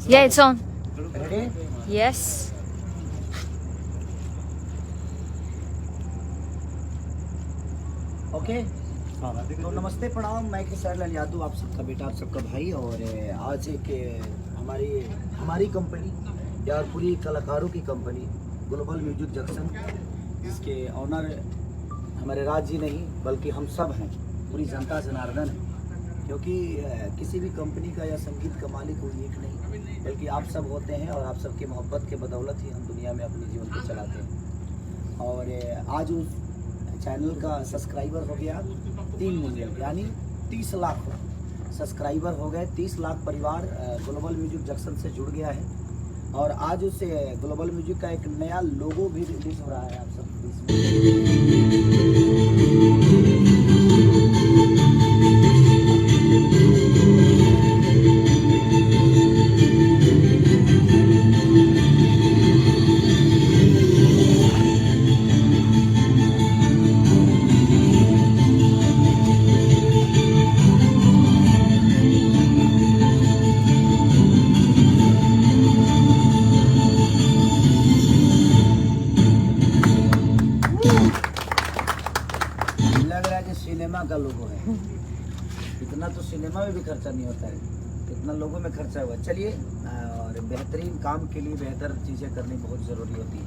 Yeah, it's on. Ready? Yes. Okay तो नमस्ते प्रणाम, मैं किसान लाल यादव, आप सबका बेटा, आप सबका भाई। और आज एक हमारी कंपनी या पूरी कलाकारों की कंपनी ग्लोबल म्यूजिक जंक्शन, जिसके ऑनर हमारे राज जी नहीं बल्कि हम सब हैं, पूरी जनता जनार्दन है। क्योंकि किसी भी कंपनी का या संगीत का मालिक कोई एक नहीं बल्कि आप सब होते हैं, और आप सबके मोहब्बत के बदौलत ही हम दुनिया में अपने जीवन को चलाते हैं। और आज उस चैनल का सब्सक्राइबर हो गया 3 मिलियन, यानी 30 लाख सब्सक्राइबर हो गए। 30 लाख परिवार ग्लोबल म्यूजिक जंक्शन से जुड़ गया है। और आज उस ग्लोबल म्यूजिक का एक नया लोगो भी रिलीज हो रहा है आप सब लग रहा है कि सिनेमा का लोगो है। इतना तो सिनेमा में भी खर्चा नहीं होता है, इतना लोगों में खर्चा हुआ। चलिए, और बेहतरीन काम के लिए बेहतर चीज़ें करनी बहुत ज़रूरी होती है,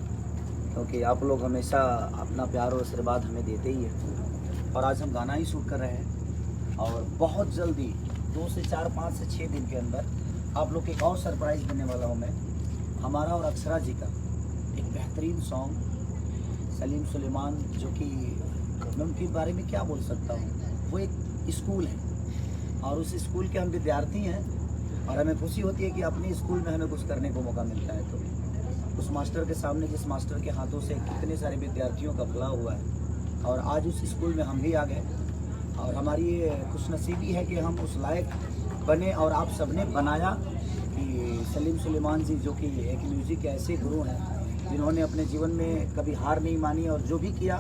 क्योंकि आप लोग हमेशा अपना प्यार और आशीर्वाद हमें देते ही है। और आज हम गाना ही शूट कर रहे हैं, और बहुत जल्दी 2 से 4, 5 से 6 दिन के अंदर आप लोग को एक और सरप्राइज़ देने वाला हूँ मैं। हमारा और अक्षरा जी का एक बेहतरीन सॉन्ग, सलीम सुलेमान, जो कि मैं उनके बारे में क्या बोल सकता हूँ। वो एक स्कूल है और उस स्कूल के हम विद्यार्थी हैं, और हमें खुशी होती है कि अपने स्कूल में हमें कुछ करने को मौका मिलता है। तो उस मास्टर के सामने, जिस मास्टर के हाथों से कितने सारे विद्यार्थियों का भला हुआ है, और आज उस स्कूल में हम भी आ गए। और हमारी ये खुशनसीबी है कि हम उस लायक बने, और आप सबने बनाया कि सलीम सुलेमान जी, जो कि एक म्यूज़िक के ऐसे गुरु हैं जिन्होंने अपने जीवन में कभी हार नहीं मानी, और जो भी किया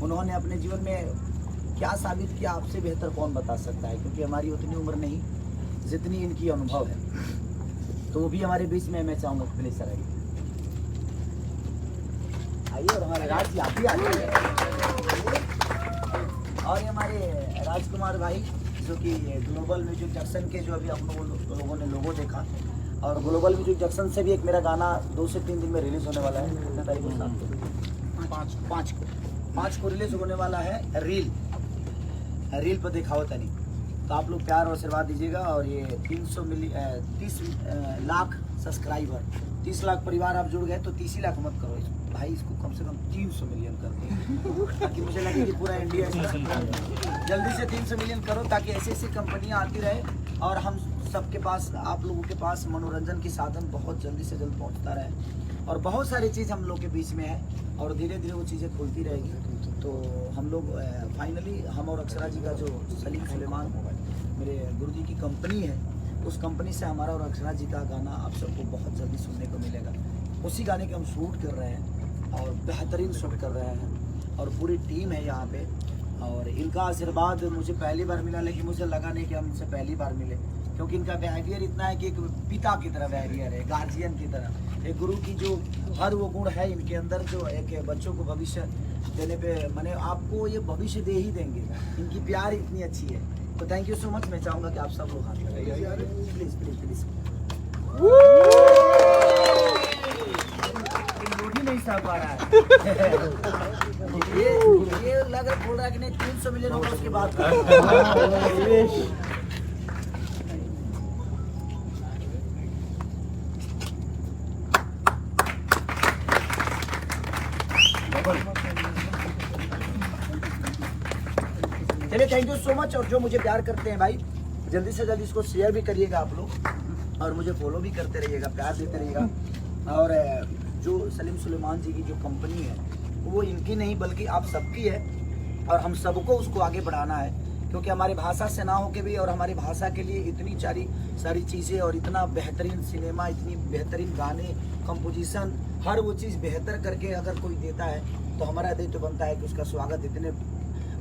उन्होंने अपने जीवन में क्या साबित किया, आपसे बेहतर कौन बता सकता है। क्योंकि हमारी उतनी उम्र नहीं जितनी इनकी अनुभव है। तो वो भी हमारे बीच में, मैं चाहूँगा प्लीज सर आइए, और हमारे राज जी आप भी आइए। और ये हमारे राजकुमार भाई, जो कि ग्लोबल म्यूजिक जंक्शन के, जो अभी आप लोगों ने लोगो देखा, और ग्लोबल म्यूजिक जंक्शन से भी एक मेरा गाना 2 से 3 दिन में रिलीज होने वाला है। कितने तारीख को? 5 को रिलीज होने वाला है। रील पर दिखाओ तनी, तो आप लोग प्यार और आशीर्वाद दीजिएगा। और ये 30 लाख सब्सक्राइबर, 30 लाख परिवार आप जुड़ गए, तो 30 ही लाख मत करो भाई, इसको कम से कम 300 मिलियन कर दो, ताकि मुझे लगे कि पूरा इंडिया जल्दी से 300 मिलियन करो, ताकि ऐसी ऐसी कंपनियां आती रहे, और हम सबके पास, आप लोगों के पास मनोरंजन की साधन बहुत जल्दी से जल्द पहुंचता रहे। और बहुत सारी चीज़ हम लोग के बीच में है, और धीरे धीरे वो चीज़ें खुलती रहेगी। तो हम लोग फाइनली, हम और अक्षरा जी का जो सलीम सुलेमान मेरे गुरु जी की कंपनी है, उस कंपनी से हमारा और अक्षरा जी का गाना आप सबको बहुत जल्दी सुनने को मिलेगा। उसी गाने के हम शूट कर रहे हैं, और बेहतरीन शूट कर रहे हैं, और पूरी टीम है यहाँ पे। और इनका आशीर्वाद मुझे पहली बार मिला, लेकिन मुझे लगा नहीं कि हम इनसे पहली बार मिले, क्योंकि इनका बिहेवियर इतना है कि एक पिता की तरह बिहेवियर है, गार्जियन की तरह। एक गुरु की जो हर वो गुण है इनके अंदर, जो एक बच्चों को भविष्य देने पे, मैंने आपको ये भविष्य दे ही देंगे। इनकी प्यार इतनी अच्छी है। तो थैंक यू सो मच। मैं चाहूँगा कि आप सब लोग हाथ लगाइए प्लीज़ प्लीज़ प्लीज़। ही नहीं सह पा रहा है। ये लग रहा बोल रहा है कि नहीं 300 मिलियन होगा उसके बाद। चलिए, थैंक यू सो मच। और जो मुझे प्यार करते हैं भाई, जल्दी से जल्दी इसको शेयर भी करिएगा आप लोग, और मुझे फॉलो भी करते रहिएगा, प्यार देते रहिएगा। और जो सलीम सुलेमान जी की जो कंपनी है, वो इनकी नहीं बल्कि आप सबकी है, और हम सबको उसको आगे बढ़ाना है। क्योंकि हमारी भाषा से ना हो के भी, और हमारी भाषा के लिए इतनी सारी चीज़ें, और इतना बेहतरीन सिनेमा, इतनी बेहतरीन गाने, कंपोजिशन, हर वो चीज़ बेहतर करके अगर कोई देता है, तो हमारा दायित्व बनता है कि उसका स्वागत इतने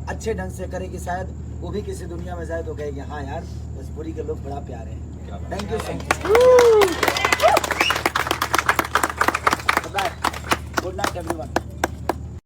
अच्छे ढंग से करे कि शायद वो भी किसी दुनिया में जाए तो कहेंगे हाँ यार, भोजपुरी के लोग बड़ा प्यारे हैं। Thank you so much. Everyone.